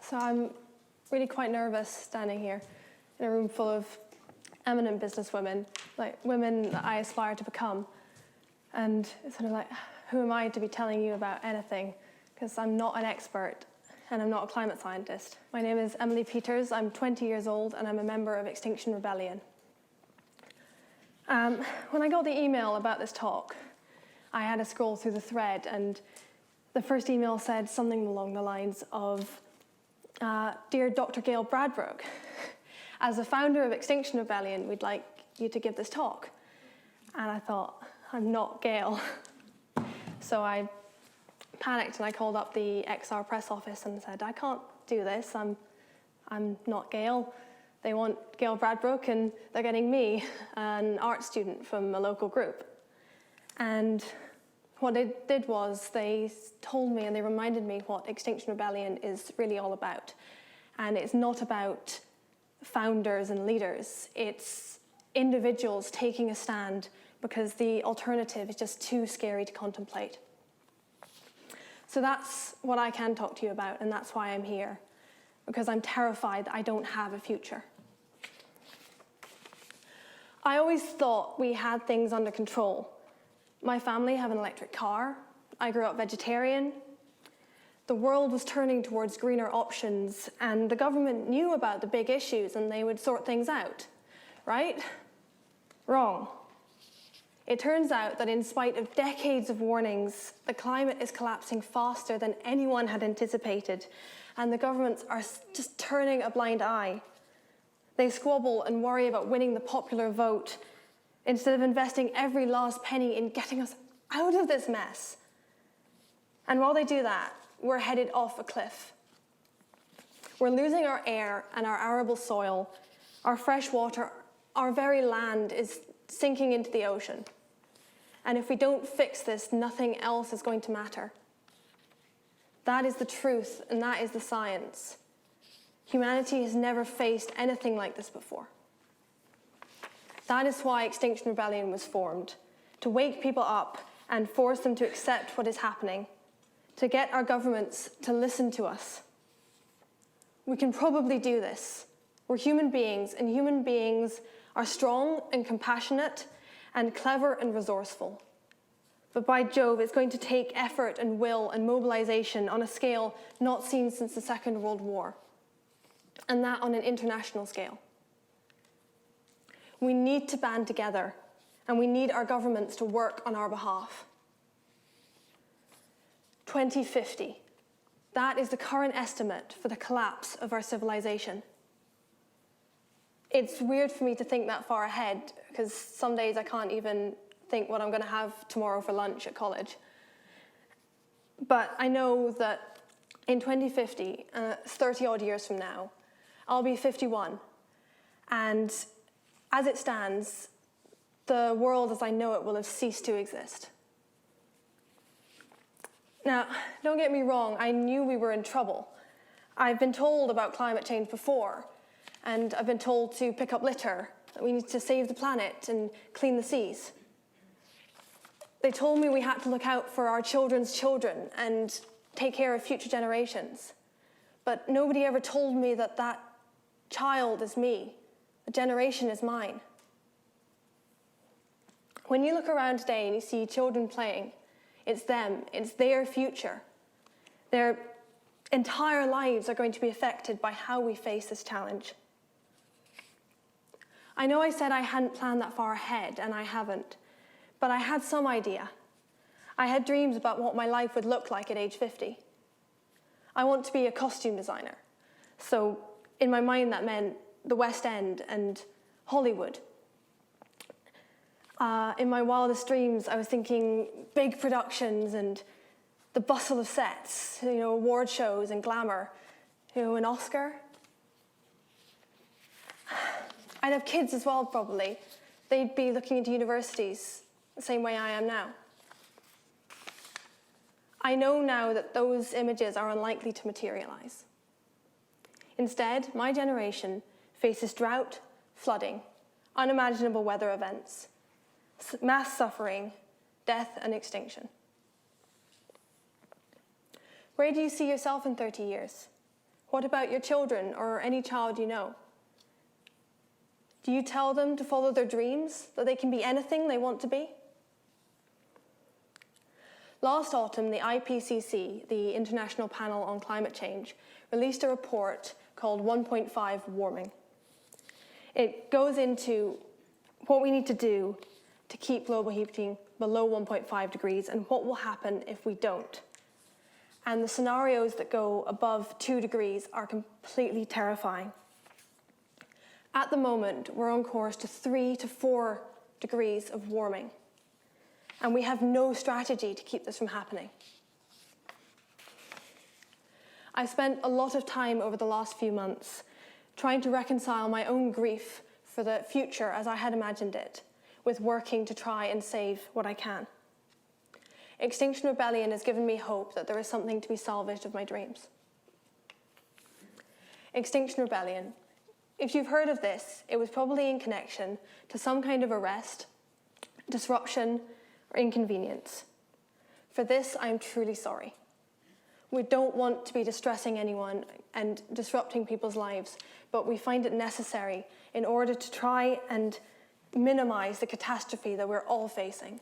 So I'm really quite nervous standing here in a room full of eminent businesswomen, like women that I aspire to become. And it's sort of like, who am I to be telling you about anything? Because I'm not an expert and I'm not a climate scientist. My name is Emily Pieters, I'm 20 years old and I'm a member of Extinction Rebellion. When I got the email about this talk, I had to scroll through the thread, and the first email said something along the lines of, Dear Dr. Gail Bradbrook, as the founder of Extinction Rebellion, we'd like you to give this talk. And I thought, I'm not Gail. So I panicked and I called up the XR press office and said, I can't do this, I'm not Gail. They want Gail Bradbrook and they're getting me, an art student from a local group. And what they did was they told me and they reminded me what Extinction Rebellion is really all about. And it's not about founders and leaders. It's individuals taking a stand because the alternative is just too scary to contemplate. So that's what I can talk to you about, and that's why I'm here, because I'm terrified that I don't have a future. I always thought we had things under control. My family have an electric car. I grew up vegetarian. The world was turning towards greener options, and the government knew about the big issues and they would sort things out, right? Wrong. It turns out that in spite of decades of warnings, the climate is collapsing faster than anyone had anticipated, and the governments are just turning a blind eye. They squabble and worry about winning the popular vote instead of investing every last penny in getting us out of this mess. And while they do that, we're headed off a cliff. We're losing our air and our arable soil, our fresh water, our very land is sinking into the ocean. And if we don't fix this, nothing else is going to matter. That is the truth, and that is the science. Humanity has never faced anything like this before. That is why Extinction Rebellion was formed, to wake people up and force them to accept what is happening, to get our governments to listen to us. We can probably do this. We're human beings, and human beings are strong and compassionate and clever and resourceful. But by Jove, it's going to take effort and will and mobilization on a scale not seen since the Second World War, and that on an international scale. We need to band together, and we need our governments to work on our behalf. 2050, that is the current estimate for the collapse of our civilization. It's weird for me to think that far ahead, because some days I can't even think what I'm going to have tomorrow for lunch at college. But I know that in 2050, 30 odd years from now, I'll be 51. And as it stands, the world as I know it will have ceased to exist. Now, don't get me wrong, I knew we were in trouble. I've been told about climate change before, and I've been told to pick up litter, that we need to save the planet and clean the seas. They told me we had to look out for our children's children and take care of future generations. But nobody ever told me that that child is me, the generation is mine. When you look around today and you see children playing, it's them, it's their future. Their entire lives are going to be affected by how we face this challenge. I know I said I hadn't planned that far ahead, and I haven't, but I had some idea. I had dreams about what my life would look like at age 50. I want to be a costume designer. So in my mind that meant the West End and Hollywood. In my wildest dreams, I was thinking big productions and the bustle of sets, award shows and glamour, an Oscar. I'd have kids as well, probably. They'd be looking into universities the same way I am now. I know now that those images are unlikely to materialize. Instead, my generation faces drought, flooding, unimaginable weather events, mass suffering, death and extinction. Where do you see yourself in 30 years? What about your children or any child you know? Do you tell them to follow their dreams, that they can be anything they want to be? Last autumn, the IPCC, the International Panel on Climate Change, released a report called 1.5 Warming. It goes into what we need to do to keep global heating below 1.5 degrees and what will happen if we don't. And the scenarios that go above 2 degrees are completely terrifying. At the moment, we're on course to 3 to 4 degrees of warming. And we have no strategy to keep this from happening. I've spent a lot of time over the last few months trying to reconcile my own grief for the future as I had imagined it, with working to try and save what I can. Extinction Rebellion has given me hope that there is something to be salvaged of my dreams. Extinction Rebellion. If you've heard of this, it was probably in connection to some kind of arrest, disruption, or inconvenience. For this, I am truly sorry. We don't want to be distressing anyone and disrupting people's lives, but we find it necessary in order to try and minimize the catastrophe that we're all facing.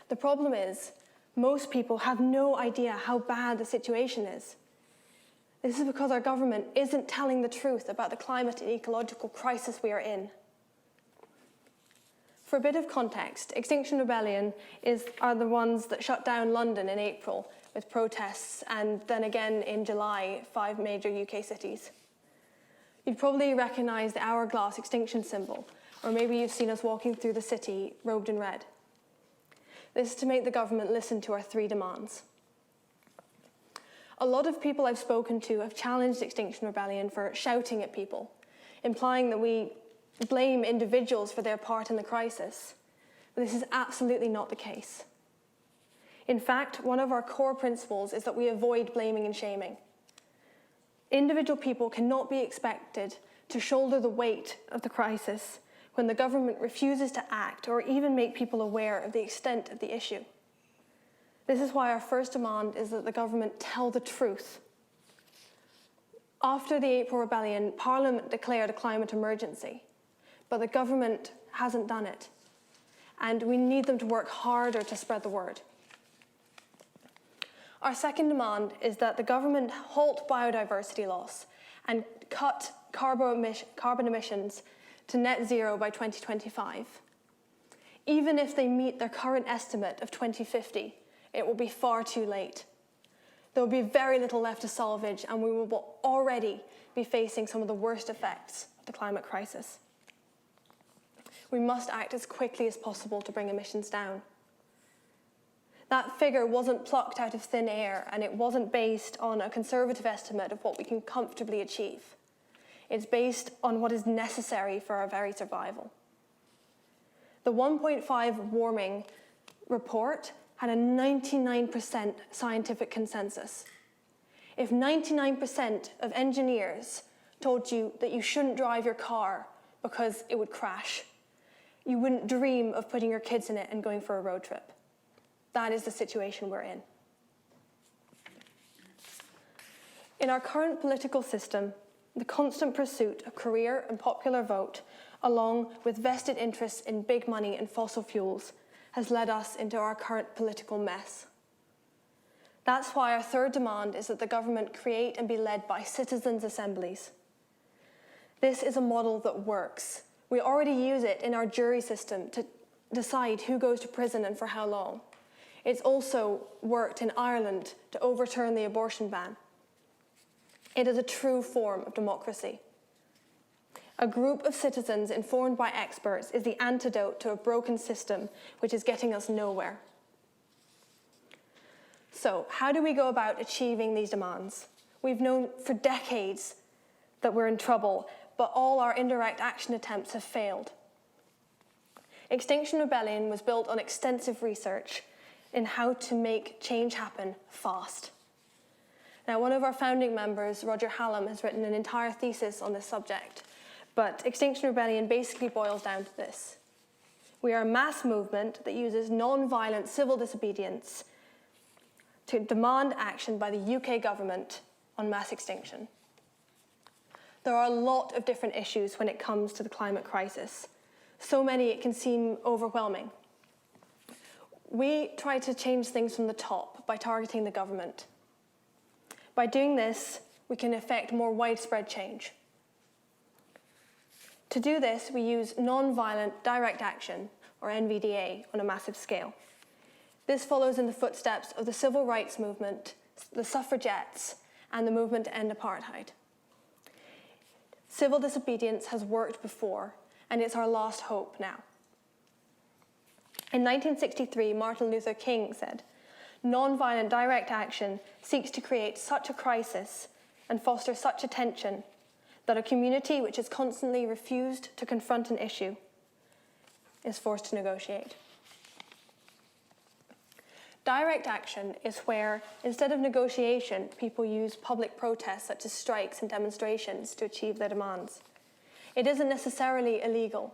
The problem is, most people have no idea how bad the situation is. This is because our government isn't telling the truth about the climate and ecological crisis we are in. For a bit of context, Extinction Rebellion are the ones that shut down London in April with protests, and then again in July, 5 major UK cities. You'd probably recognise the hourglass extinction symbol, or maybe you've seen us walking through the city robed in red. This is to make the government listen to our 3 demands. A lot of people I've spoken to have challenged Extinction Rebellion for shouting at people, implying that we blame individuals for their part in the crisis. But this is absolutely not the case. In fact, one of our core principles is that we avoid blaming and shaming. Individual people cannot be expected to shoulder the weight of the crisis when the government refuses to act or even make people aware of the extent of the issue. This is why our first demand is that the government tell the truth. After the April Rebellion, Parliament declared a climate emergency, but the government hasn't done it, and we need them to work harder to spread the word. Our second demand is that the government halt biodiversity loss and cut carbon emissions to net zero by 2025. Even if they meet their current estimate of 2050, it will be far too late. There will be very little left to salvage, and we will already be facing some of the worst effects of the climate crisis. We must act as quickly as possible to bring emissions down. That figure wasn't plucked out of thin air, and it wasn't based on a conservative estimate of what we can comfortably achieve. It's based on what is necessary for our very survival. The 1.5 warming report had a 99% scientific consensus. If 99% of engineers told you that you shouldn't drive your car because it would crash, you wouldn't dream of putting your kids in it and going for a road trip. That is the situation we're in. In our current political system, the constant pursuit of career and popular vote, along with vested interests in big money and fossil fuels, has led us into our current political mess. That's why our third demand is that the government create and be led by citizens' assemblies. This is a model that works. We already use it in our jury system to decide who goes to prison and for how long. It's also worked in Ireland to overturn the abortion ban. It is a true form of democracy. A group of citizens informed by experts is the antidote to a broken system which is getting us nowhere. So, how do we go about achieving these demands? We've known for decades that we're in trouble, but all our indirect action attempts have failed. Extinction Rebellion was built on extensive research in how to make change happen fast. Now, one of our founding members, Roger Hallam, has written an entire thesis on this subject, but Extinction Rebellion basically boils down to this. We are a mass movement that uses non-violent civil disobedience to demand action by the UK government on mass extinction. There are a lot of different issues when it comes to the climate crisis. So many it can seem overwhelming. We try to change things from the top by targeting the government. By doing this, we can effect more widespread change. To do this, we use non-violent direct action, or NVDA, on a massive scale. This follows in the footsteps of the civil rights movement, the suffragettes, and the movement to end apartheid. Civil disobedience has worked before, and it's our last hope now. In 1963, Martin Luther King said, "Non-violent direct action seeks to create such a crisis and foster such a tension that a community which has constantly refused to confront an issue is forced to negotiate." Direct action is where, instead of negotiation, people use public protests such as strikes and demonstrations to achieve their demands. It isn't necessarily illegal,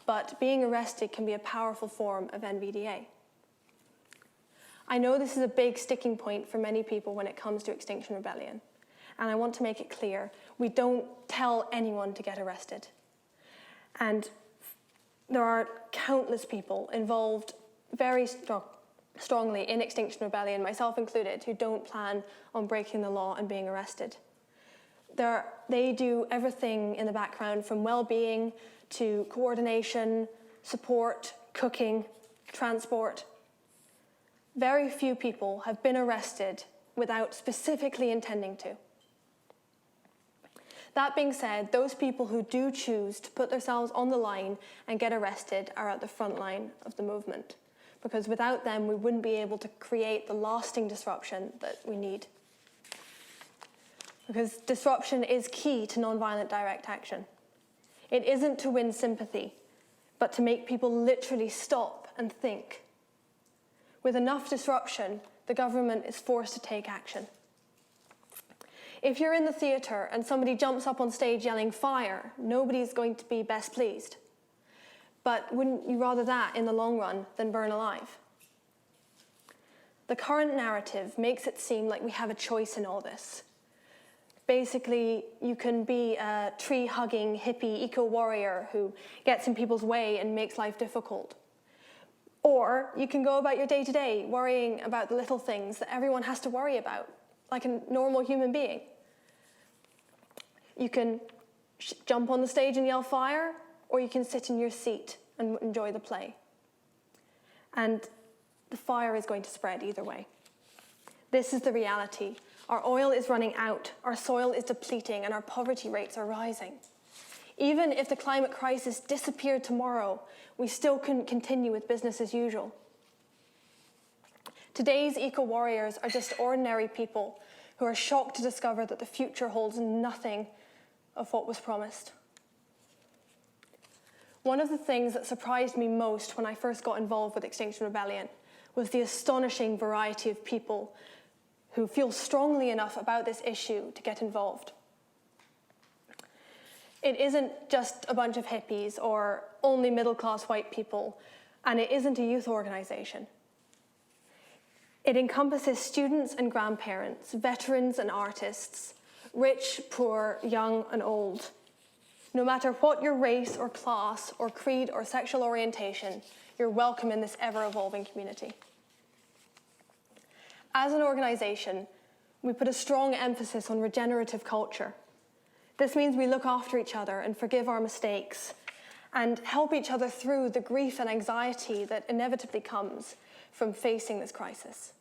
but being arrested can be a powerful form of NVDA. I know this is a big sticking point for many people when it comes to Extinction Rebellion, and I want to make it clear, we don't tell anyone to get arrested. And there are countless people involved very strongly in Extinction Rebellion, myself included, who don't plan on breaking the law and being arrested. They do everything in the background, from well-being to coordination, support, cooking, transport. Very few people have been arrested without specifically intending to. That being said, those people who do choose to put themselves on the line and get arrested are at the front line of the movement, because without them, we wouldn't be able to create the lasting disruption that we need. Because disruption is key to nonviolent direct action. It isn't to win sympathy, but to make people literally stop and think. With enough disruption, the government is forced to take action. If you're in the theatre and somebody jumps up on stage yelling fire, nobody's going to be best pleased. But wouldn't you rather that in the long run than burn alive? The current narrative makes it seem like we have a choice in all this. Basically, you can be a tree-hugging, hippie eco-warrior who gets in people's way and makes life difficult. Or you can go about your day-to-day worrying about the little things that everyone has to worry about, like a normal human being. You can jump on the stage and yell fire, or you can sit in your seat and enjoy the play. And the fire is going to spread either way. This is the reality. Our oil is running out, our soil is depleting, and our poverty rates are rising. Even if the climate crisis disappeared tomorrow, we still couldn't continue with business as usual. Today's eco-warriors are just ordinary people who are shocked to discover that the future holds nothing of what was promised. One of the things that surprised me most when I first got involved with Extinction Rebellion was the astonishing variety of people who feel strongly enough about this issue to get involved. It isn't just a bunch of hippies or only middle-class white people, and it isn't a youth organization. It encompasses students and grandparents, veterans and artists, rich, poor, young and old. No matter what your race or class or creed or sexual orientation, you're welcome in this ever-evolving community. As an organization, we put a strong emphasis on regenerative culture. This means we look after each other and forgive our mistakes and help each other through the grief and anxiety that inevitably comes from facing this crisis.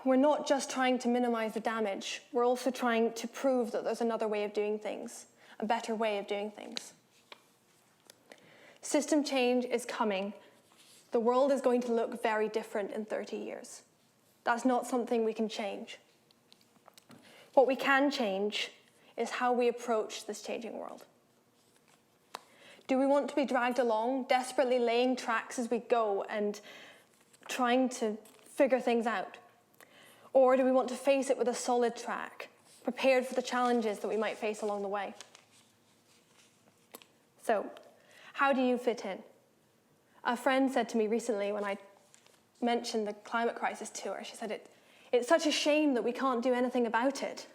We're not just trying to minimize the damage, we're also trying to prove that there's another way of doing things, a better way of doing things. System change is coming. The world is going to look very different in 30 years. That's not something we can change. What we can change is how we approach this changing world. Do we want to be dragged along, desperately laying tracks as we go and trying to figure things out? Or do we want to face it with a solid track, prepared for the challenges that we might face along the way? So, how do you fit in? A friend said to me recently when I mentioned the climate crisis to her, she said, It's such a shame that we can't do anything about it.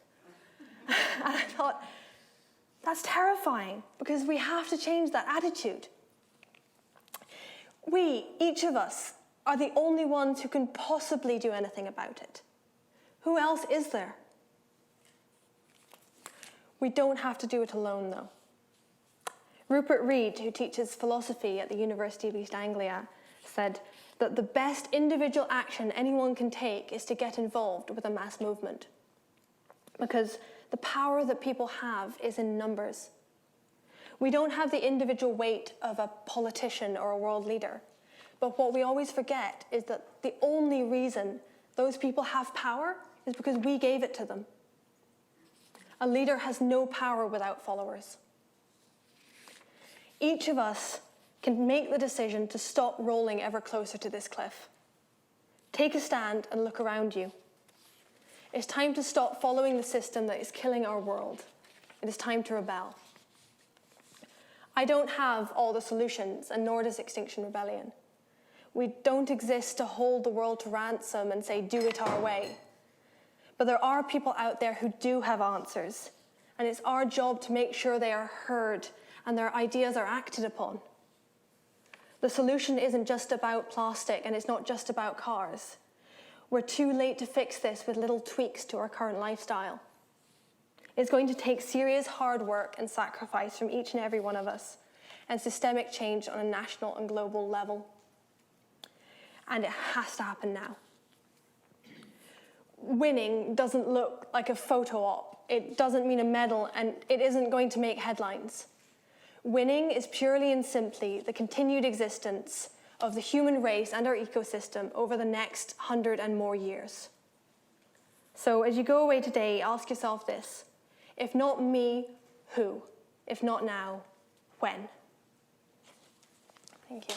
And I thought, that's terrifying, because we have to change that attitude. We, each of us, are the only ones who can possibly do anything about it. Who else is there? We don't have to do it alone, though. Rupert Reed, who teaches philosophy at the University of East Anglia, said that the best individual action anyone can take is to get involved with a mass movement, because the power that people have is in numbers. We don't have the individual weight of a politician or a world leader, but what we always forget is that the only reason those people have power is because we gave it to them. A leader has no power without followers. Each of us can make the decision to stop rolling ever closer to this cliff. Take a stand and look around you. It's time to stop following the system that is killing our world. It is time to rebel. I don't have all the solutions, and nor does Extinction Rebellion. We don't exist to hold the world to ransom and say, do it our way. But there are people out there who do have answers, and it's our job to make sure they are heard and their ideas are acted upon. The solution isn't just about plastic, and it's not just about cars. We're too late to fix this with little tweaks to our current lifestyle. It's going to take serious hard work and sacrifice from each and every one of us, and systemic change on a national and global level. And it has to happen now. Winning doesn't look like a photo op. It doesn't mean a medal, and it isn't going to make headlines. Winning is purely and simply the continued existence of the human race and our ecosystem over the next 100 and more years. So as you go away today, ask yourself this: if not me, who? If not now, when? Thank you.